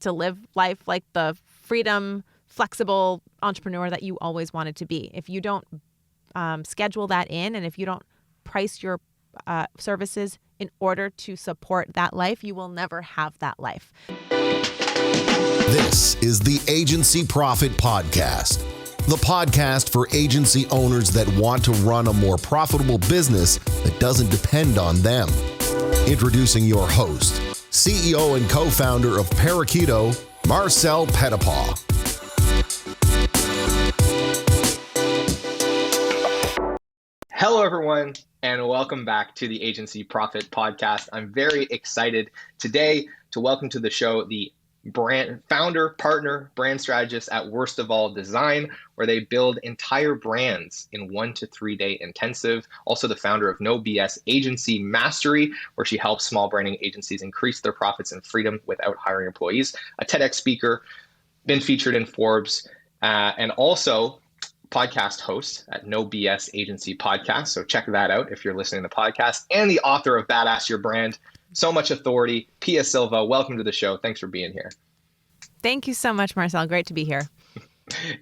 to live life like the freedom, flexible entrepreneur that you always wanted to be. If you don't schedule that in, and if you don't price your services in order to support that life, you will never have that life. This is the Agency Profit Podcast, the podcast for agency owners that want to run a more profitable business that doesn't depend on them. Introducing your host, CEO and co-founder of Parakeeto, Marcel Pettipaw. Hello, everyone, and welcome back to the Agency Profit Podcast. I'm very excited today to welcome to the show the founder, partner, brand strategist at Worstofall Design, where they build entire brands in 1 to 3 day intensive. Also the founder of No BS Agency Mastery, where she helps small branding agencies increase their profits and freedom without hiring employees. A TEDx speaker, been featured in Forbes, and also podcast host at No BS Agency Podcast. So check that out if you're listening to the podcast. And the author of Badass Your Brand, So Much Authority, Pia Silva. Welcome to the show. Thanks for being here. Thank you so much, Marcel. Great to be here.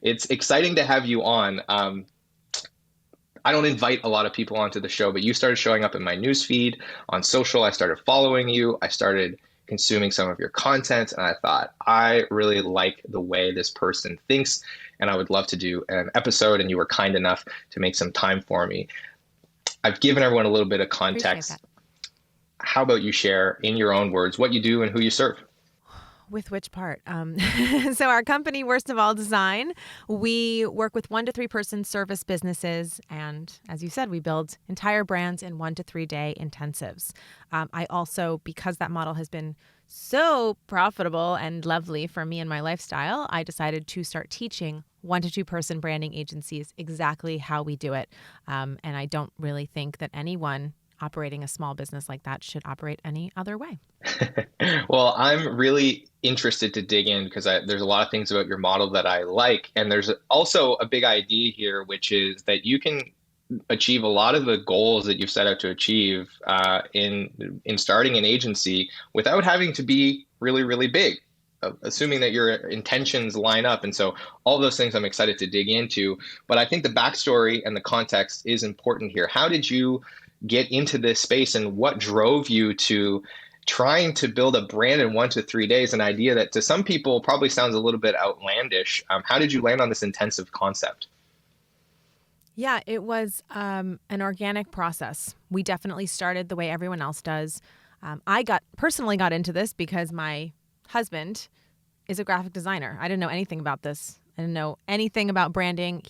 It's exciting to have you on. I don't invite a lot of people onto the show, but you started showing up in my newsfeed on social. I started following you. I started consuming some of your content, and I thought, I really like the way this person thinks, and I would love to do an episode, and you were kind enough to make some time for me. I've given everyone a little bit of context. How about you share in your own words what you do and who you serve? With which part? So our company, Worstofall Design, we work with 1 to 3 person service businesses. And as you said, we build entire brands in 1 to 3 day intensives. I also, because that model has been so profitable and lovely for me and my lifestyle, I decided to start teaching 1 to 2 person branding agencies exactly how we do it. And I don't really think that anyone operating a small business like that should operate any other way. Well, I'm really interested to dig in because there's a lot of things about your model that I like. And there's also a big idea here, which is that you can achieve a lot of the goals that you've set out to achieve in starting an agency without having to be really, really big, assuming that your intentions line up. And so all those things I'm excited to dig into. But I think the backstory and the context is important here. How did you get into this space, and what drove you to trying to build a brand in 1 to 3 days, an idea that to some people probably sounds a little bit outlandish? How did you land on this intensive concept? Yeah, it was an organic process. We definitely started the way everyone else does. I personally got into this because my husband is a graphic designer. I didn't know anything about this. I didn't know anything about branding.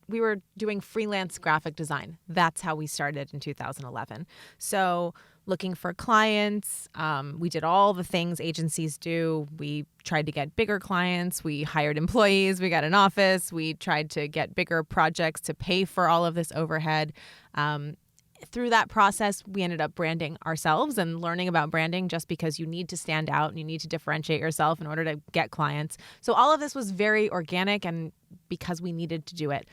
We were doing freelance graphic design. That's how we started in 2011. So looking for clients, we did all the things agencies do. We tried to get bigger clients. We hired employees. We got an office. We tried to get bigger projects to pay for all of this overhead. Through that process, we ended up branding ourselves and learning about branding just because you need to stand out and you need to differentiate yourself in order to get clients. So all of this was very organic and because we needed to do it.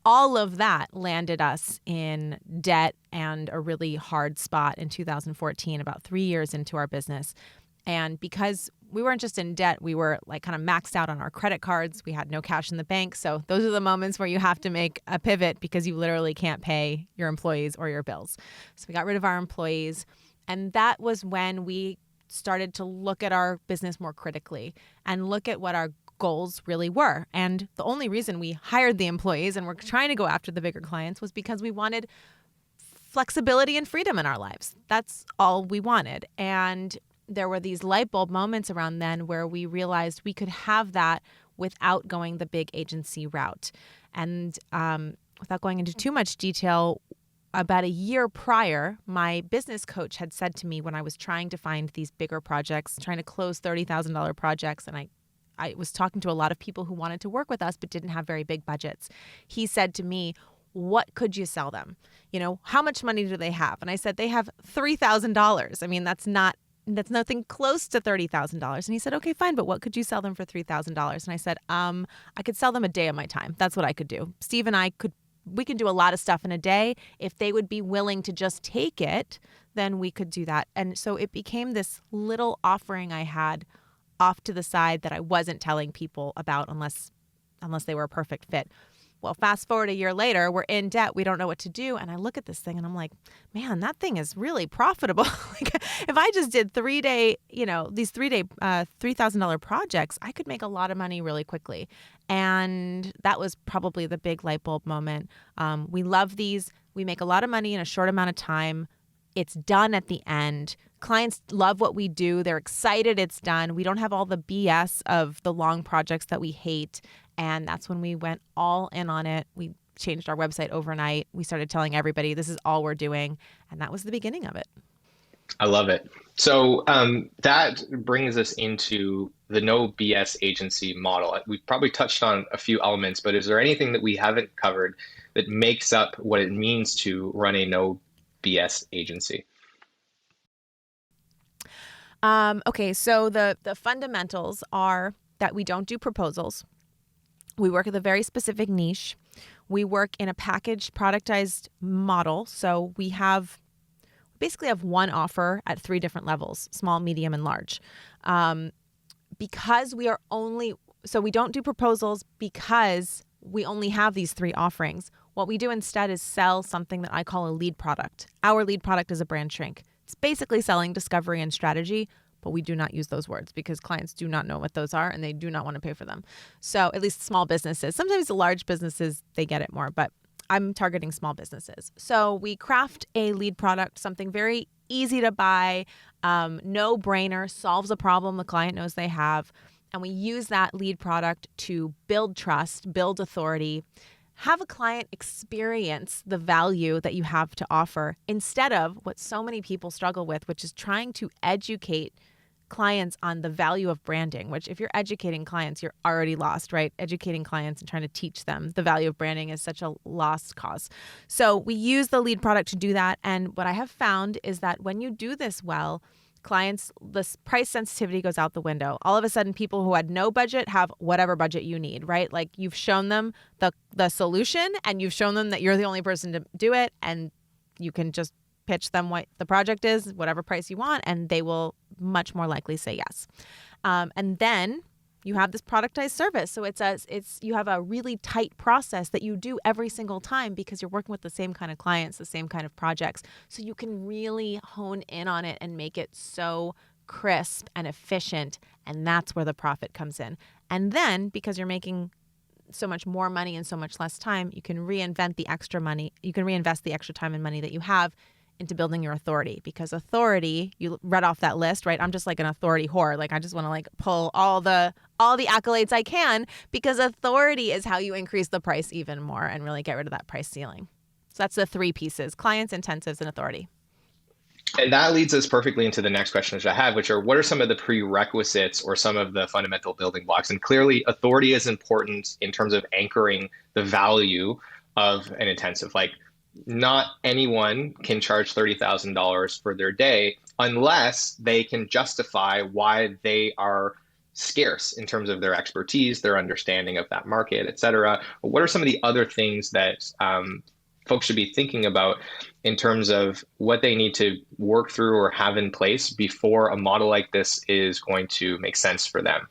All of that landed us in debt and a really hard spot in 2014, about 3 years into our business. And because we weren't just in debt, we were like kind of maxed out on our credit cards. We had no cash in the bank. So those are the moments where you have to make a pivot because you literally can't pay your employees or your bills. So we got rid of our employees. And that was when we started to look at our business more critically and look at what our goals really were. And the only reason we hired the employees and were trying to go after the bigger clients was because we wanted flexibility and freedom in our lives. That's all we wanted. And there were these light bulb moments around then where we realized we could have that without going the big agency route. And without going into too much detail, about a year prior, my business coach had said to me when I was trying to find these bigger projects, trying to close $30,000 projects, and I was talking to a lot of people who wanted to work with us but didn't have very big budgets. He said to me, what could you sell them? How much money do they have? And I said, they have $3,000. I mean, that's nothing close to $30,000. And he said, okay, fine, but what could you sell them for $3,000? And I said, I could sell them a day of my time. That's what I could do. Steve and we could do a lot of stuff in a day. If they would be willing to just take it, then we could do that. And so it became this little offering I had off to the side that I wasn't telling people about unless they were a perfect fit. Well, fast forward a year later, we're in debt. We don't know what to do. And I look at this thing and I'm like, man, that thing is really profitable. Like, if I just did 3-day, these 3-day, $3,000 projects, I could make a lot of money really quickly. And that was probably the big light bulb moment. We love these. We make a lot of money in a short amount of time. It's done at the end. Clients love what we do. They're excited it's done. We don't have all the BS of the long projects that we hate. And that's when we went all in on it. We changed our website overnight. We started telling everybody this is all we're doing. And that was the beginning of it. I love it. So that brings us into the no BS agency model. We've probably touched on a few elements, but is there anything that we haven't covered that makes up what it means to run a no BS agency? Okay, so the fundamentals are that we don't do proposals. We work with a very specific niche. We work in a packaged, productized model. So we basically have one offer at 3 different levels: small, medium, and large. Because we don't do proposals because we only have these 3 offerings. What we do instead is sell something that I call a lead product. Our lead product is a brand shrink. It's basically selling discovery and strategy, but we do not use those words because clients do not know what those are and they do not want to pay for them. So at least small businesses. Sometimes the large businesses, they get it more, but I'm targeting small businesses. So we craft a lead product, something very easy to buy, no brainer, solves a problem the client knows they have. And we use that lead product to build trust, build authority, have a client experience the value that you have to offer instead of what so many people struggle with, which is trying to educate clients on the value of branding, which if you're educating clients, you're already lost, right? Educating clients and trying to teach them the value of branding is such a lost cause. So we use the lead product to do that. And what I have found is that when you do this well, clients, this price sensitivity goes out the window. All of a sudden, people who had no budget have whatever budget you need, right? Like you've shown them the solution and you've shown them that you're the only person to do it, and you can just pitch them what the project is, whatever price you want, and they will much more likely say yes. And then you have this productized service. So you have a really tight process that you do every single time because you're working with the same kind of clients, the same kind of projects. So you can really hone in on it and make it so crisp and efficient. And that's where the profit comes in. And then because you're making so much more money in so much less time, you can reinvent the extra money. You can reinvest the extra time and money that you have into building your authority, because authority, you read off that list, right? I'm just like an authority whore. Like I just want to pull all the accolades I can, because authority is how you increase the price even more and really get rid of that price ceiling. So that's the 3 pieces: clients, intensives, and authority. And that leads us perfectly into the next question which I have, which are what are some of the prerequisites or some of the fundamental building blocks? And clearly authority is important in terms of anchoring the value of an intensive. Like not anyone can charge $30,000 for their day unless they can justify why they are scarce in terms of their expertise, their understanding of that market, et cetera. What are some of the other things that folks should be thinking about in terms of what they need to work through or have in place before a model like this is going to make sense for them?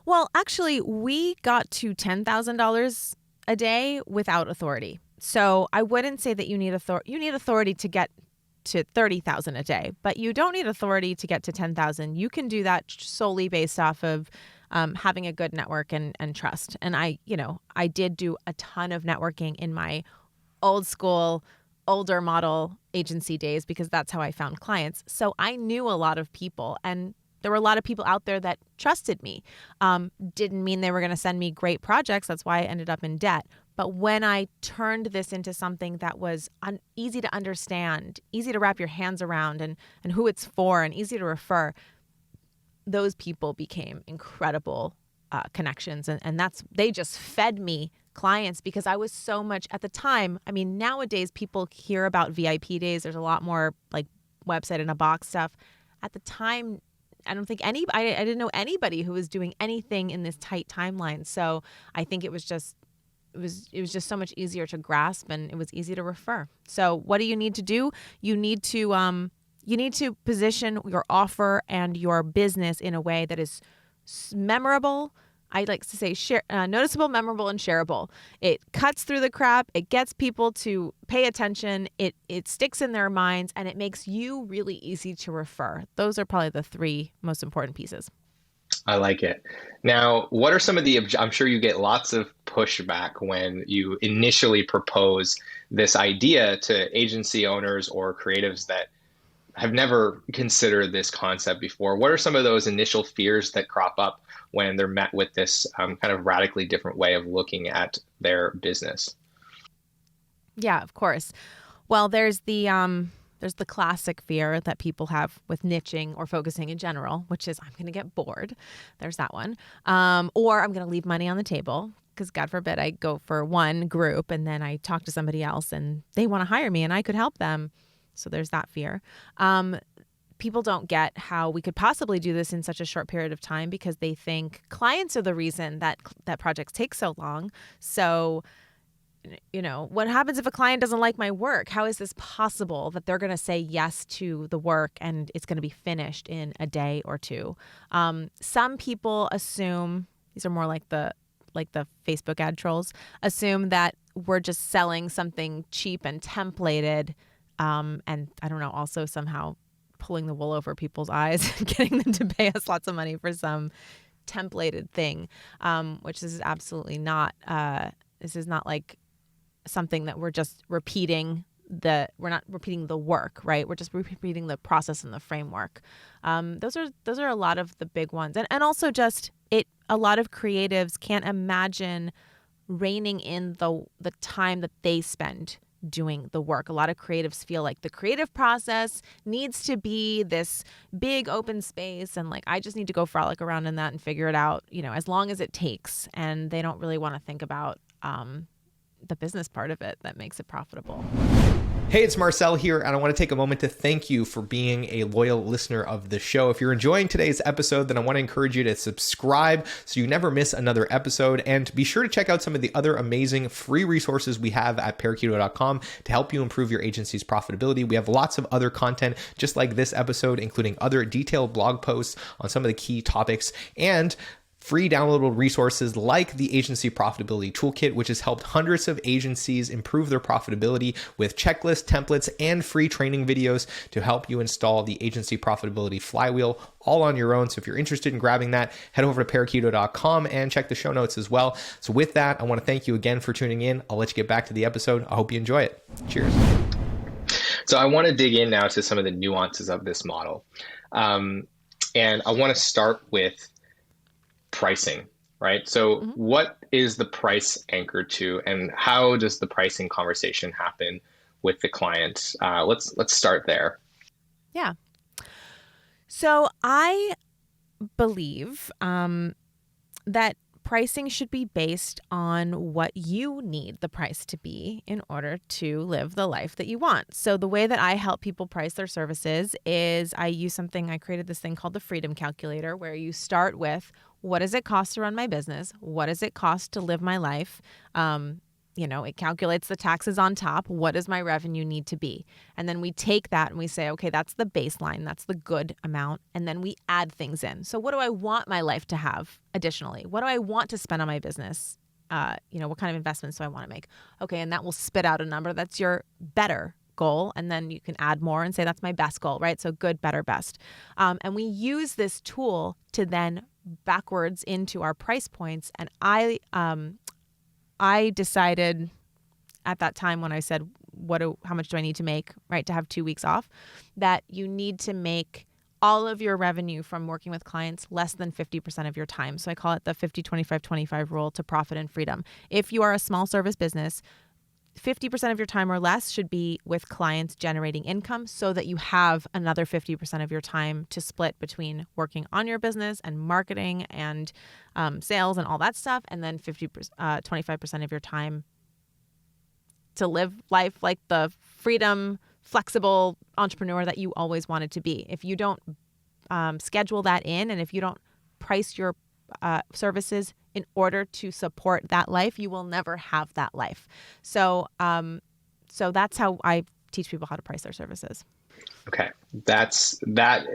Well, actually, we got to $10,000 a day without authority. So I wouldn't say that you need authority. You need authority to get to $30,000 a day, but you don't need authority to get to $10,000. You can do that solely based off of having a good network and trust. And I did do a ton of networking in my old school, older model agency days because that's how I found clients. So I knew a lot of people, and there were a lot of people out there that trusted me. Didn't mean they were going to send me great projects. That's why I ended up in debt. But when I turned this into something that was easy to understand, easy to wrap your hands around, and who it's for, and easy to refer, those people became incredible connections. And they just fed me clients because I was so much at the time. I mean, nowadays people hear about VIP days. There's a lot more like website in a box stuff. At the time, I don't think I didn't know anybody who was doing anything in this tight timeline. So I think it was just so much easier to grasp, and it was easy to refer. So what do you need to do? You need to you need to position your offer and your business in a way that is memorable. I like to say noticeable, memorable, and shareable. It cuts through the crap. It gets people to pay attention. It sticks in their minds, and it makes you really easy to refer. Those are probably the three most important pieces. I like it. Now, what are some of I'm sure you get lots of pushback when you initially propose this idea to agency owners or creatives that have never considered this concept before. What are some of those initial fears that crop up when they're met with this kind of radically different way of looking at their business? Yeah, of course. Well, there's the classic fear that people have with niching or focusing in general, which is I'm going to get bored. There's that one. Or I'm going to leave money on the table because God forbid I go for one group and then I talk to somebody else and they want to hire me and I could help them. So there's that fear. People don't get how we could possibly do this in such a short period of time because they think clients are the reason that projects take so long. So, what happens if a client doesn't like my work? How is this possible that they're going to say yes to the work and it's going to be finished in a day or two? Some people assume, these are more like the Facebook ad trolls, assume that we're just selling something cheap and templated. And I don't know, also somehow pulling the wool over people's eyes and getting them to pay us lots of money for some templated thing, which this is absolutely not. This is not like something that we're just repeating. We're not repeating the work, right? We're just repeating the process and the framework. Those are a lot of the big ones, and also just a lot of creatives can't imagine reining in the time that they spend doing the work. A lot of creatives feel like the creative process needs to be this big open space and like I just need to go frolic around in that and figure it out, as long as it takes. And they don't really want to think about the business part of it that makes it profitable. Hey, it's Marcel here, and I want to take a moment to thank you for being a loyal listener of the show. If you're enjoying today's episode, then I want to encourage you to subscribe so you never miss another episode, and be sure to check out some of the other amazing free resources we have at parakeeto.com to help you improve your agency's profitability. We have lots of other content just like this episode, including other detailed blog posts on some of the key topics, and free downloadable resources like the Agency Profitability Toolkit, which has helped hundreds of agencies improve their profitability with checklists, templates, and free training videos to help you install the Agency Profitability Flywheel all on your own. So if you're interested in grabbing that, head over to parakeeto.com and check the show notes as well. So with that, I want to thank you again for tuning in. I'll let you get back to the episode. I hope you enjoy it. Cheers. So I want to dig in now to some of the nuances of this model. And I want to start with pricing, right? So what is the price anchored to, and how does the pricing conversation happen with the client? Let's start there. Yeah. So I believe that pricing should be based on what you need the price to be in order to live the life that you want. So the way that I help people price their services is I created this thing called the Freedom Calculator, where you start with, what does it cost to run my business? What does it cost to live my life? It calculates the taxes on top. What does my revenue need to be? And then we take that and we say, okay, that's the baseline. That's the good amount. And then we add things in. So what do I want my life to have additionally? What do I want to spend on my business? What kind of investments do I want to make? Okay, and that will spit out a number. That's your better goal. And then you can add more and say, that's my best goal, right? So good, better, best. And we use this tool to then backwards into our price points. And I decided at that time when I said, how much do I need to make, right, to have 2 weeks off, that you need to make all of your revenue from working with clients less than 50% of your time. So I call it the 50-25-25 rule to profit and freedom. If you are a small service business, 50% of your time or less should be with clients generating income so that you have another 50% of your time to split between working on your business and marketing and sales and all that stuff. And then 25% of your time to live life like the freedom, flexible entrepreneur that you always wanted to be. If you don't schedule that in, and if you don't price your services in order to support that life, you will never have that life. So that's how I teach people how to price their services. Okay, that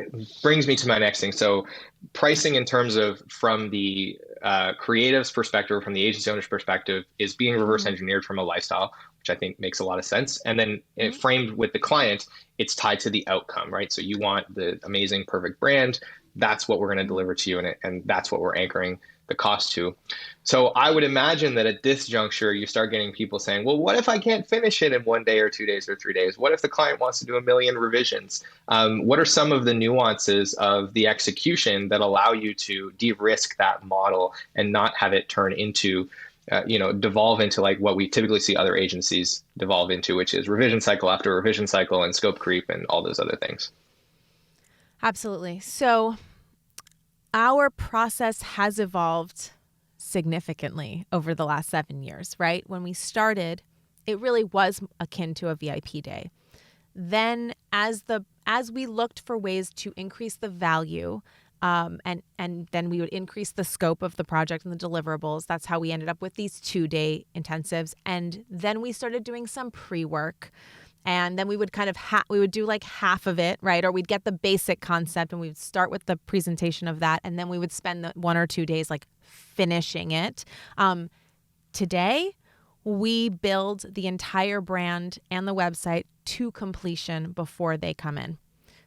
brings me to my next thing. So, pricing in terms of from the creative's perspective, from the agency owner's perspective, is being reverse Mm-hmm. engineered from a lifestyle, which I think makes a lot of sense. And then it Mm-hmm. framed with the client, it's tied to the outcome, right? So you want the amazing, perfect brand. That's what we're going to deliver to you, and that's what we're anchoring the cost to. So I would imagine that at this juncture, you start getting people saying, well, what if I can't finish it in 1 day or 2 days or 3 days? What if the client wants to do a million revisions? What are some of the nuances of the execution that allow you to de-risk that model and not have it turn into, devolve into like what we typically see other agencies devolve into, which is revision cycle after revision cycle and scope creep and all those other things? Absolutely. So our process has evolved significantly over the last 7 years, right? When we started, it really was akin to a VIP day. Then as we looked for ways to increase the value, and then we would increase the scope of the project and the deliverables. That's how we ended up with these 2-day intensives. And then we started doing some pre-work. And then we would kind of we would do like half of it, right? Or we'd get the basic concept and we would start with the presentation of that. And then we would spend the 1 or 2 days like finishing it. Today, we build the entire brand and the website to completion before they come in.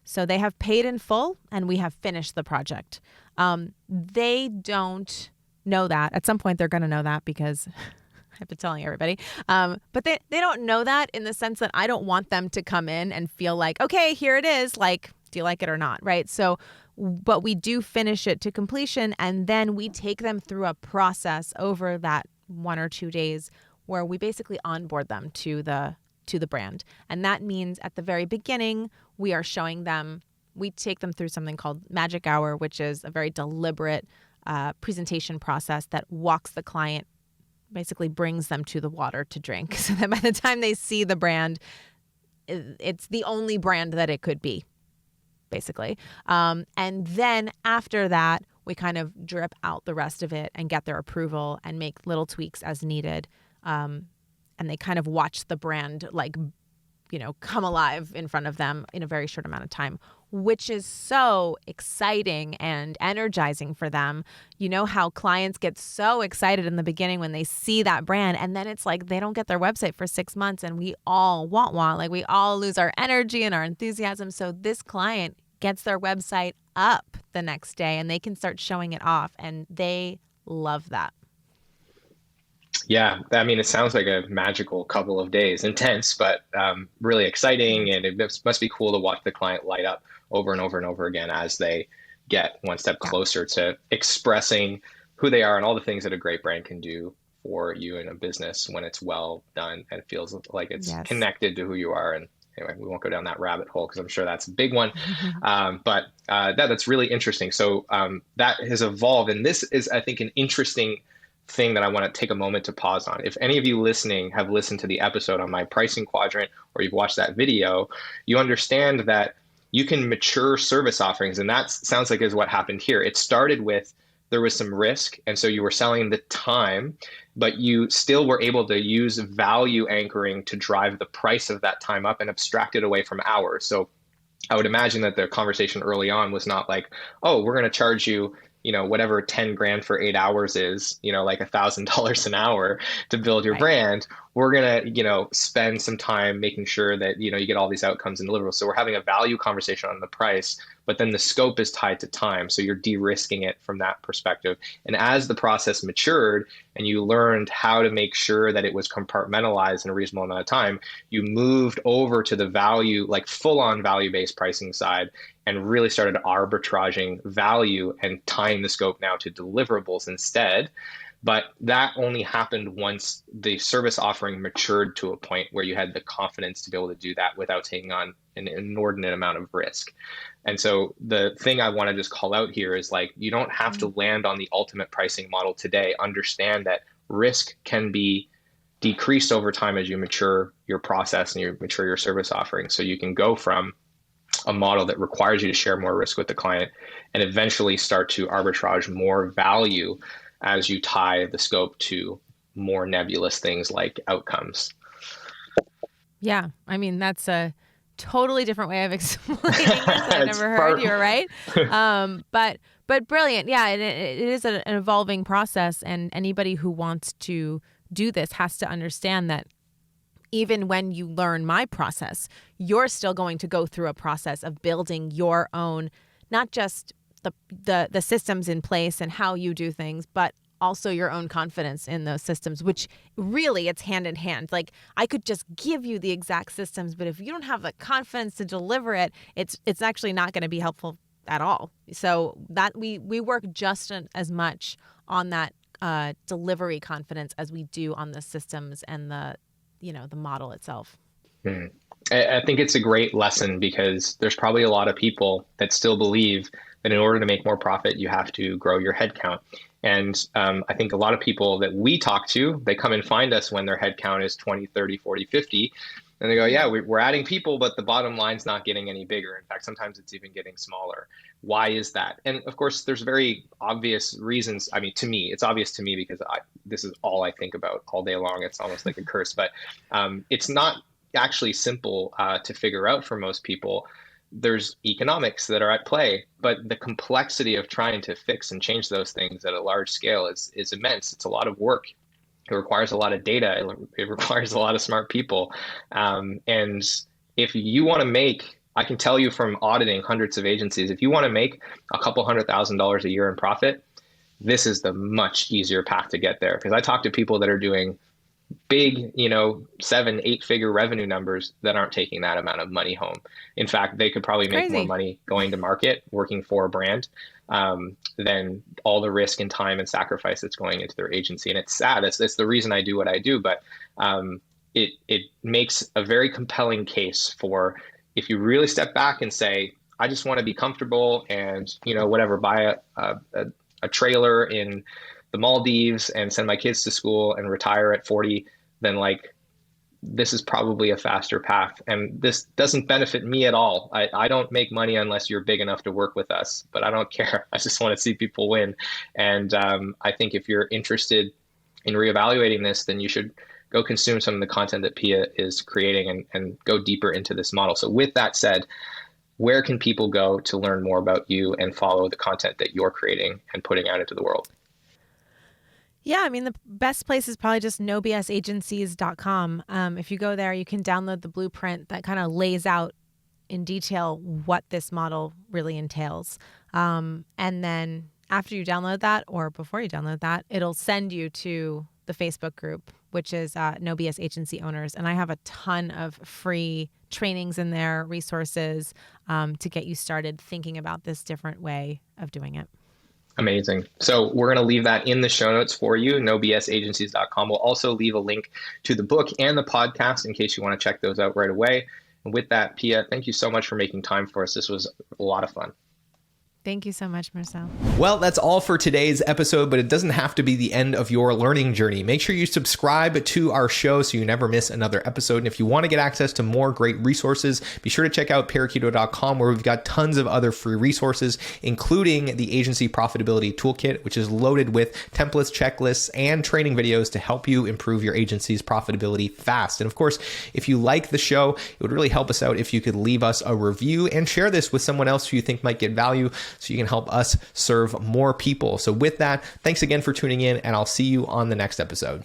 So they have paid in full and we have finished the project. They don't know that. At some point, they're going to know that because I've been telling everybody. But they don't know that in the sense that I don't want them to come in and feel like, okay, here it is. Like, do you like it or not? Right. So, but we do finish it to completion. And then we take them through a process over that 1 or 2 days where we basically onboard them to the brand. And that means at the very beginning, we take them through something called Magic Hour, which is a very deliberate presentation process that walks the client, basically brings them to the water to drink. So that by the time they see the brand, it's the only brand that it could be, basically. And then after that, we kind of drip out the rest of it and get their approval and make little tweaks as needed. And they kind of watch the brand come alive in front of them in a very short amount of time, which is so exciting and energizing for them. You know how clients get so excited in the beginning when they see that brand, and then it's like they don't get their website for 6 months and we all like we all lose our energy and our enthusiasm. So this client gets their website up the next day and they can start showing it off, and they love that. Yeah, I mean, it sounds like a magical couple of days, intense, but really exciting. And it must be cool to watch the client light up over and over and over again as they get one step closer to expressing who they are and all the things that a great brand can do for you in a business when it's well done and it feels like it's connected to who you are. And anyway, we won't go down that rabbit hole because I'm sure that's a big one. But that's really interesting. So that has evolved. And this is, I think, an interesting thing that I want to take a moment to pause on. If any of you listening have listened to the episode on my pricing quadrant, or you've watched that video, you understand that you can mature service offerings. And that sounds like is what happened here. It started with, there was some risk. And so you were selling the time, but you still were able to use value anchoring to drive the price of that time up and abstract it away from hours. So I would imagine that the conversation early on was not like, oh, we're going to charge you, whatever 10 grand for 8 hours is, like $1,000 an hour to build your brand. We're going to, spend some time making sure that, you get all these outcomes and deliverables. So we're having a value conversation on the price, but then the scope is tied to time. So you're de-risking it from that perspective. And as the process matured and you learned how to make sure that it was compartmentalized in a reasonable amount of time, you moved over to the value, like full on value-based pricing side, and really started arbitraging value and tying the scope now to deliverables instead. But that only happened once the service offering matured to a point where you had the confidence to be able to do that without taking on an inordinate amount of risk. And so the thing I want to just call out here is like, you don't have to land on the ultimate pricing model today. Understand that risk can be decreased over time as you mature your process and you mature your service offering. So you can go from a model that requires you to share more risk with the client and eventually start to arbitrage more value as you tie the scope to more nebulous things like outcomes. Yeah. I mean, that's a totally different way of explaining it that I never heard. You're right. But brilliant. Yeah, it is an evolving process, and anybody who wants to do this has to understand that even when you learn my process, you're still going to go through a process of building your own, not just the systems in place and how you do things, but also your own confidence in those systems, which really it's hand in hand. Like I could just give you the exact systems, but if you don't have the confidence to deliver it, it's actually not going to be helpful at all. So that we work just as much on that delivery confidence as we do on the systems and the model itself. I think it's a great lesson because there's probably a lot of people that still believe that in order to make more profit, you have to grow your headcount. And I think a lot of people that we talk to, they come and find us when their headcount is 20, 30, 40, 50. And they go, yeah, we're adding people, but the bottom line's not getting any bigger. In fact, sometimes it's even getting smaller. Why is that? And of course, there's very obvious reasons. I mean, to me, it's obvious to me because this is all I think about all day long. It's almost like a curse, but it's not actually simple to figure out for most people. There's economics that are at play, but the complexity of trying to fix and change those things at a large scale is immense. It's a lot of work. It requires a lot of data. It requires a lot of smart people. And if you want to make, I can tell you from auditing hundreds of agencies, if you want to make a couple $100,000 a year in profit, this is the much easier path to get there. Because I talk to people that are doing big, 7-8 figure revenue numbers that aren't taking that amount of money home. In fact, they could probably make more money going to market, working for a brand, than all the risk and time and sacrifice that's going into their agency. And it's sad. It's the reason I do what I do, but it makes a very compelling case for if you really step back and say, I just want to be comfortable and, buy a trailer in the Maldives and send my kids to school and retire at 40, then this is probably a faster path. And this doesn't benefit me at all. I don't make money unless you're big enough to work with us, but I don't care. I just want to see people win. And I think if you're interested in reevaluating this, then you should go consume some of the content that Pia is creating and go deeper into this model. So with that said, where can people go to learn more about you and follow the content that you're creating and putting out into the world? Yeah, I mean, the best place is probably just nobsagencies.com. If you go there, you can download the blueprint that kind of lays out in detail what this model really entails. And then after you download that, or before you download that, it'll send you to the Facebook group, which is No BS Agency Owners. And I have a ton of free trainings in there, resources to get you started thinking about this different way of doing it. Amazing. So we're going to leave that in the show notes for you, nobsagencies.com. We'll also leave a link to the book and the podcast in case you want to check those out right away. And with that, Pia, thank you so much for making time for us. This was a lot of fun. Thank you so much, Marcel. Well, that's all for today's episode, but it doesn't have to be the end of your learning journey. Make sure you subscribe to our show so you never miss another episode. And if you want to get access to more great resources, be sure to check out parakeeto.com, where we've got tons of other free resources, including the Agency Profitability Toolkit, which is loaded with templates, checklists, and training videos to help you improve your agency's profitability fast. And of course, if you like the show, it would really help us out if you could leave us a review and share this with someone else who you think might get value, so you can help us serve more people. So with that, thanks again for tuning in, and I'll see you on the next episode.